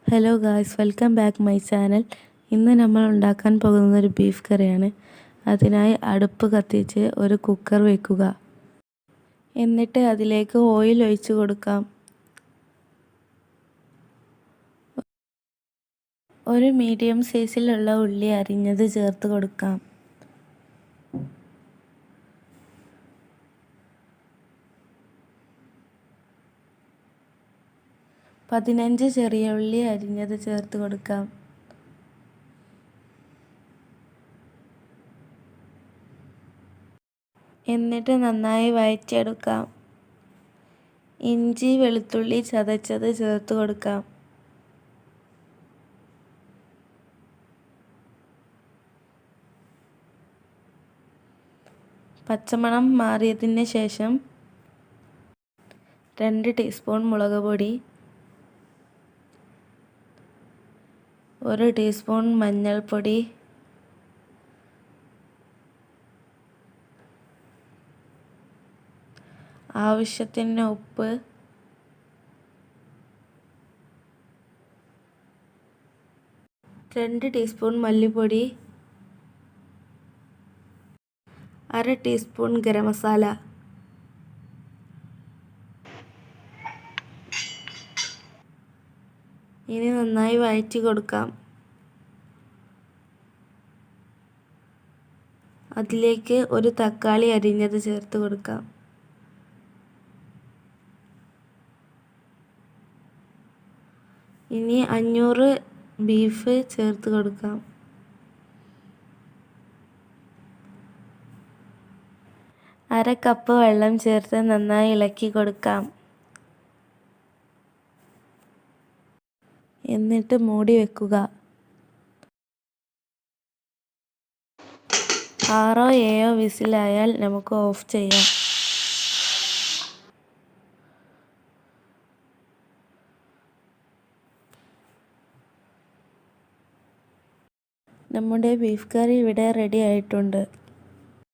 Hello guys, welcome back my channel. ഇന്ന് നമ്മൾ ഉണ്ടാക്കാൻ പോകുന്ന ഒരു ബീഫ് കറിയാണ്. അതിനായി അടുപ്പ് കത്തിച്ച് ഒരു കുക്കർ വയ്ക്കുക. എന്നിട്ട് അതിലേക്ക് ഓയിൽ ഒഴിച്ചു കൊടുക്കാം. ഒരു മീഡിയം സൈസിലുള്ള ഉള്ളി അരിഞ്ഞത് ചേർത്ത് കൊടുക്കാം. പതിനഞ്ച് ചെറിയ ഉള്ളി അരിഞ്ഞത് ചേർത്ത് കൊടുക്കാം. എന്നിട്ട് നന്നായി വഴറ്റിയെടുക്കാം. ഇഞ്ചി വെളുത്തുള്ളി ചതച്ചത് ചേർത്ത് കൊടുക്കാം. പച്ചമണം മാറിയതിന് ശേഷം 2 ടീസ്പൂൺ മുളക് പൊടി, 1 ടീസ്പൂൺ മഞ്ഞൾപ്പൊടി, ആവശ്യത്തിന് ഉപ്പ്, രണ്ട് ടീസ്പൂൺ മല്ലിപ്പൊടി, 1/2 ടീസ്പൂൺ ഗരം മസാല. ഇനി നന്നായി വഴറ്റി കൊടുക്കാം. അതിലേക്ക് ഒരു തക്കാളി അരിഞ്ഞത് ചേർത്ത് കൊടുക്കാം. ഇനി 500 ബീഫ് ചേർത്ത് കൊടുക്കാം. അര കപ്പ് വെള്ളം ചേർത്ത് നന്നായി ഇളക്കി കൊടുക്കാം. എന്നിട്ട് മൂടി വെക്കുക. 6-7 വിസിലായാൽ നമുക്ക് ഓഫ് ചെയ്യാം. നമ്മുടെ ബീഫ് കറി ഇവിടെ റെഡി ആയിട്ടുണ്ട്.